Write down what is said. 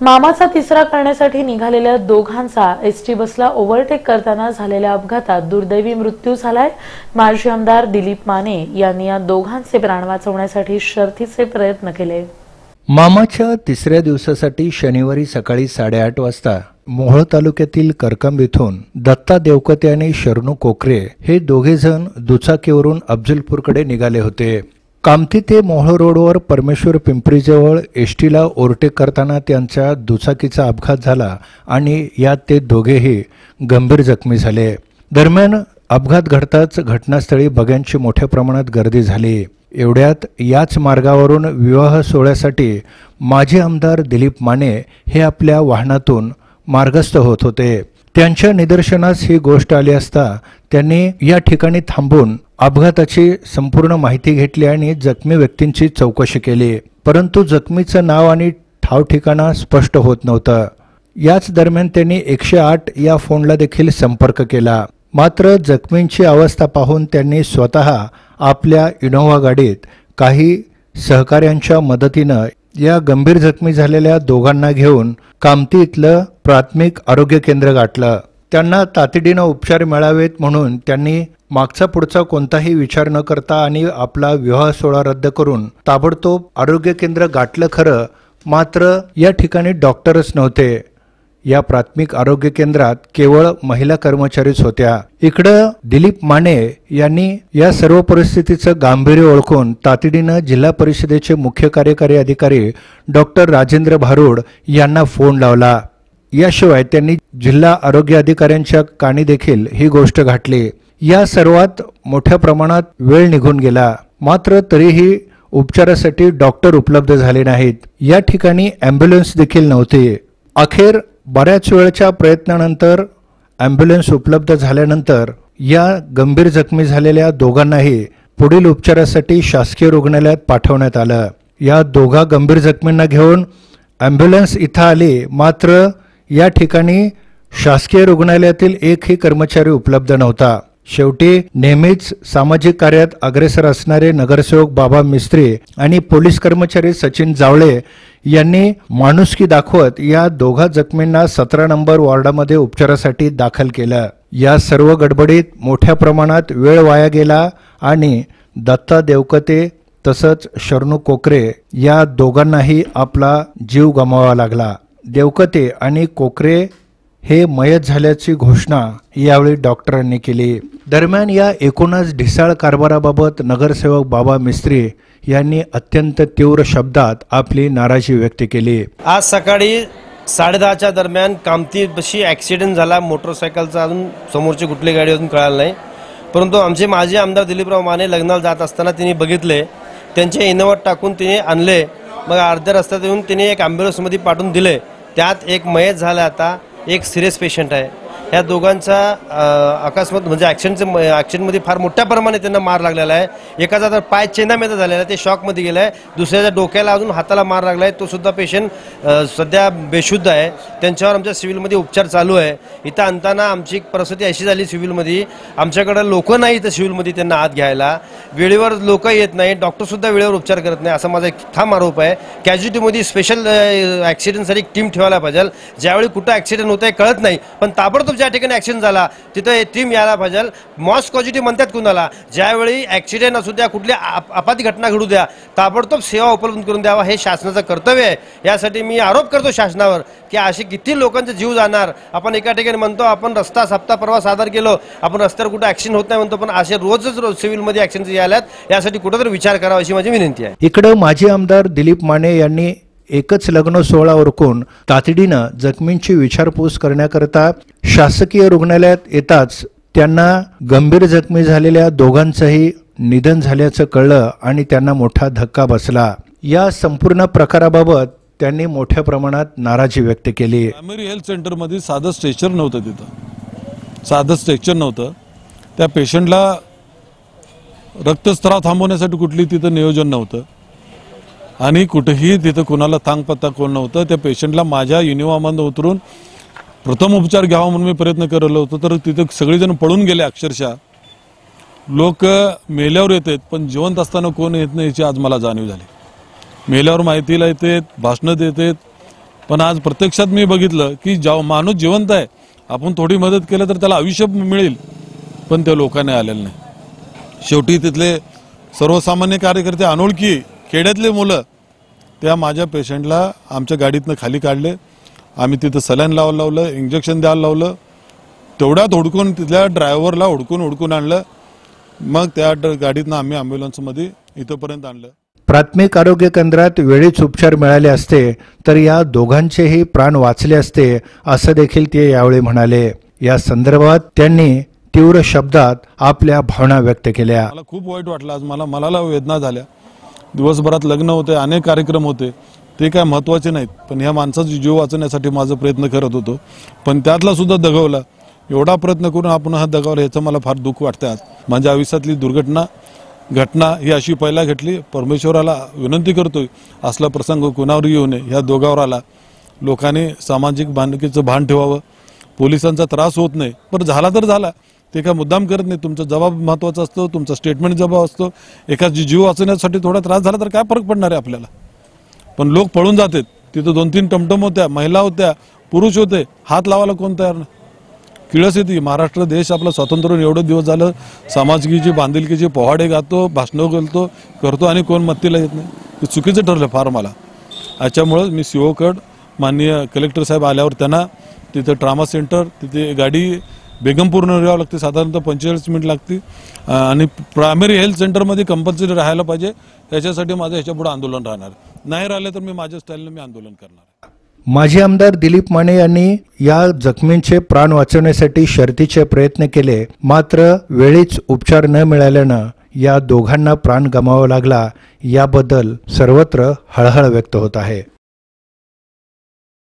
मामाचा तिसरा करण्यासाठी निघालेल्या दोघांचा एसटी बसला ओव्हरटेक करताना झालेल्या अपघातात दुर्दैवी मृत्यू झालाय। माजी आमदार दिलीप माने यांनी या दोघांचे प्राण वाचवण्यासाठी शर्थीचे प्रयत्न केले। मामाच्या तिसऱ्या दिवसासाठी शनिवारी सकाळी 8:30 वाजता मोहोळ तालुक्यातील करकंब येथून दत्ता देवकते आणि शरणू कोकरे हे दोघे जण दुचाकीवरून अफजलपूरकडे निघाले होते। कामती ते मोहोळ रोडवर परमेश्वर पिंपरीजवळ एसटीला ओव्हरटेक करताना त्यांच्या दुचाकीचा अपघात झाला आणि यात ते दोघेही गंभीर जखमी झाले। दरम्यान अपघात घडताच घटनास्थळी बघ्यांची मोठ्या प्रमाणात गर्दी झाली। एवढ्यात याच मार्गावरून विवाह सोहळ्यासाठी माजी आमदार दिलीप माने हे आपल्या वाहनातून मार्गस्थ होत होते। त्यांच्या निदर्शनास ही गोष्ट आली असता त्यांनी या ठिकाणी थांबून अपघाताची संपूर्ण माहिती घेतली आणि जखमी व्यक्तींची चौकशी केली, परंतु जखमीचं नाव आणि ठाव ठिकाणा स्पष्ट होत नव्हतं। याच दरम्यान त्यांनी 108 या फोनला देखील संपर्क केला, मात्र जखमींची अवस्था पाहून त्यांनी स्वतः आपल्या इनोव्हा गाडीत काही सहकाऱ्यांच्या मदतीनं या गंभीर जखमी झालेल्या दोघांना घेऊन कामती इथलं प्राथमिक आरोग्य केंद्र गाठलं। त्यांना तातडीनं उपचार मिळावेत म्हणून त्यांनी मागचा पुढचा कोणताही विचार न करता आणि आपला विवाह सोहळा रद्द करून ताबडतोब आरोग्य केंद्र गाठलं खरं, मात्र या ठिकाणी डॉक्टरच नव्हते। या प्राथमिक आरोग्य केंद्रात केवळ महिला कर्मचारीच होत्या। इकडं दिलीप माने यांनी या सर्व परिस्थितीचं गांभीर्य ओळखून तातडीनं जिल्हा परिषदेचे मुख्य कार्यकारी अधिकारी डॉक्टर राजेंद्र भारुड यांना फोन लावला। याशिवाय त्यांनी जिल्हा आरोग्य अधिकाऱ्यांच्या कानी देखील ही गोष्ट घातली। या सर्वात मोठ्या प्रमाणात वेळ निघून गेला, मात्र तरीही उपचारासाठी डॉक्टर उपलब्ध झाले नाहीत। या ठिकाणी ॲम्ब्युलन्स देखील नव्हती। अखेर बऱ्याच वेळच्या प्रयत्नानंतर ॲम्ब्युलन्स उपलब्ध झाल्यानंतर या गंभीर जखमी झालेल्या दोघांनाही पुढील उपचारासाठी शासकीय रुग्णालयात पाठवण्यात आलं। या दोघा गंभीर जखमींना घेऊन ॲम्ब्युलन्स इथं आली, मात्र या ठिकाणी शासकीय रुग्णालयातील एकही कर्मचारी उपलब्ध नव्हता। शेवटी नेहमीच सामाजिक कार्यात अग्रेसर असणारे नगरसेवक बाबा मिस्त्री आणि पोलीस कर्मचारी सचिन जावळे यांनी माणुसकी दाखवत या दोघा जखमींना 17 नंबर वॉर्डामध्ये उपचारासाठी दाखल केलं। या सर्व गडबडीत मोठ्या प्रमाणात वेळ वाया गेला आणि दत्ता देवकते तसंच शरणू कोकरे या दोघांनाही आपला जीव गमवावा लागला। देवकते आणि कोकरे हे मयत झाल्याची घोषणा यावेळी डॉक्टरांनी केली। दरम्यान या एकूणच ढिसाळ कारभाराबाबत नगरसेवक बाबा मिस्त्री यांनी अत्यंत तीव्र शब्दात आपली नाराजी व्यक्त केली। आज सकाळी 10:30च्या दरम्यान कामतीपाशी ॲक्सिडेंट झाला मोटरसायकलचा। अजून समोरची कुठली गाडी अजून कळाली नाही, परंतु आमचे माजी आमदार दिलीपराव माने लग्नाला जात असताना त्यांनी बघितले, त्यांचे इनोव्हात टाकून तिने आणले। मग अर्ध्या रस्त्यात येऊन तिने एक ॲम्ब्युलन्समध्ये पाठवून दिले। त्यात एक मयत झाला, आता एक सिरियस पेशंट आहे। ह्या दोघांचा अकस्मात म्हणजे ॲक्सिडेंटमध्ये फार मोठ्या प्रमाणात त्यांना मार लागलेला आहे। एकाचा तर पाय चेंदामेंदा झालेला आहे, ते शॉकमध्ये गेलं आहे। दुसऱ्याच्या डोक्याला अजून हाताला मार लागला आहे, तो सुद्धा पेशंट सध्या बेशुद्ध आहे। त्यांच्यावर आमच्या सिव्हिलमध्ये उपचार चालू आहे। इथं आणताना आमची परिस्थिती अशी झाली, सिव्हिलमध्ये आमच्याकडे लोक नाही, इथं सिव्हिलमध्ये त्यांना आत घ्यायला वेळेवर लोक येत नाही, डॉक्टरसुद्धा वेळेवर उपचार करत नाही, असा माझा एक ठाम आरोप आहे। कॅज्युलिटीमध्ये स्पेशल ॲक्सिडेंटसाठी एक टीम ठेवायला पाहिजे। ज्यावेळी कुठं ॲक्सिडेंट होत आहे कळत नाही, पण ताबडतोब ज्या ठिकाणी ॲक्सिडेंट झाला तिथं टीम यायला पाहिजे। मॉस कॉजिटी म्हणतात कुणाला, ज्यावेळी ॲक्सिडेंट असू द्या, कुठली आपत्ती घटना घडू द्या, ताबडतोब सेवा उपलब्ध करून द्यावा, हे शासनाचं कर्तव्य आहे। यासाठी मी आरोप करतो शासनावर की असे किती लोकांचे जीव जाणार। आपण एका ठिकाणी म्हणतो आपण रस्ता सप्ताह परवा सादर केलो, आपण रस्त्यावर कुठं ॲक्सिडेंट होत नाही म्हणतो, पण असे रोज सिव्हिलमध्ये ॲक्सिडेंट यायलात, यासाठी कुठेतरी विचार करावा अशी माझी विनंती आहे। इकडे माजी आमदार दिलीप माने यांनी एकच लग्न सोहळा उरकून तातडीनं जखमींची विचारपूस करण्याकरता शासकीय रुग्णालयात येताच त्यांना गंभीर जखमी झालेल्या दोघांचंही निधन झाल्याचं कळलं आणि त्यांना मोठा धक्का बसला। या संपूर्ण प्रकाराबाबत त्यांनी मोठ्या प्रमाणात नाराजी व्यक्त केली। प्रायमरी हेल्थ सेंटरमध्ये साधं स्ट्रेचर नव्हतं, तिथं साधं स्ट्रेचर नव्हतं। त्या पेशंटला रक्तस्त्राव थांबवण्यासाठी कुठली तिथं नियोजन नव्हतं आणि कुठेही तिथं कुणाला थांगपत्ता कोण नव्हतं। त्या पेशंटला माझ्या इनोव्हामध्ये उतरून प्रथम उपचार घ्यावा म्हणून मी प्रयत्न करत होतो, तर तिथं सगळेजण पळून गेले। अक्षरशः लोक मेल्यावर येतात, पण जिवंत असताना कोण येत नाही याची आज मला जाणीव झाली। मेल्यावर माहितीला येतात, भाषणं देतात, पण आज प्रत्यक्षात मी बघितलं की माणूस जिवंत आहे, आपण थोडी मदत केलं तर त्याला आयुष्य मिळेल, पण त्या लोकांनी आलेलं नाही। शेवटी तिथले सर्वसामान्य कार्यकर्ते, अनोळखी खेड्यातले मुलं त्या माझ्या पेशंटला आमच्या गाडीतनं खाली काढले। आम्ही तिथं सलाईन लावलं, इंजेक्शन द्यायला लावलं, तेवढ्यात हुडकून तिथल्या ड्रायव्हरला हुडकून आणलं। मग त्या गाडीतनं आम्ही ॲम्ब्युलन्समध्ये इथंपर्यंत आणलं। प्राथमिक आरोग्य केंद्रात वेळीच उपचार मिळाले असते तर या दोघांचेही प्राण वाचले असते, असं देखील ते यावेळी म्हणाले। या संदर्भात त्यांनी तीव्र शब्दात आपल्या भावना व्यक्त केल्या। मला खूप वाईट वाटलं आज, मला वेदना झाल्या। दिवसभरात लग्न होते, अनेक कार्यक्रम होते, ते काय महत्त्वाचे नाहीत, पण ह्या माणसाचा जीव वाचवण्यासाठी माझा प्रयत्न करत होतो, पण त्यातला सुद्धा दगावला। एवढा प्रयत्न करून आपण हा दगावला, याचं मला फार दुःख वाटतं। आज माझ्या आयुष्यातली घटना ही अशी पहिला घडली। परमेश्वराला विनंती करतोय असला प्रसंग कुणावर येऊ नये, ह्या दोघांवर आला। लोकांनी सामाजिक बांधिलकीचं भान ठेवावं, पोलिसांचा त्रास होत नाही, पण झाला तर झाला, ते काय मुद्दाम करत नाही। तुमचा जबाब महत्त्वाचा असतो, तुमचा स्टेटमेंट जबाब असतो। एखादा जीव वाचवण्यासाठी थोडा त्रास झाला तर काय फरक पडणार आहे आपल्याला, पण लोक पळून जातात। तिथं 2-3 टमटम होत्या, महिला होत्या, पुरुष होते, हात लावायला कोण तयार नाही। किळस येते। महाराष्ट्र देश आपला स्वातंत्र्य होऊन एवढं दिवस झालं, सामाजिकीची बांधिलकीची पोवाडे गातो, भाषणं करतो आणि कोण मत्तीला येत नाही, ते चुकीचं ठरलं फार मला। याच्यामुळे मी सीओकड माननीय कलेक्टर साहेब आल्यावर त्यांना तिथं ट्रामा सेंटर, तिथे गाडी बेगमपूरनं यावं लागते, साधारणतः 45 मिनिट लागते, आणि प्रायमरी हेल्थ सेंटरमध्ये कंपल्सरी राहायला पाहिजे। त्याच्यासाठी माझं ह्याच्यापुढे आंदोलन राहणार, नाही राहिलं तर मी माझ्या स्टाईलनं मी आंदोलन करणार। माजी आमदार दिलीप माने यांनी या जखमींचे प्राण वाचवण्यासाठी शर्थीचे प्रयत्न केले, मात्र वेळीच उपचार न मिळाल्यानं या दोघांना प्राण गमावा लागला। याबद्दल सर्वत्र हळहळ व्यक्त होत आहे।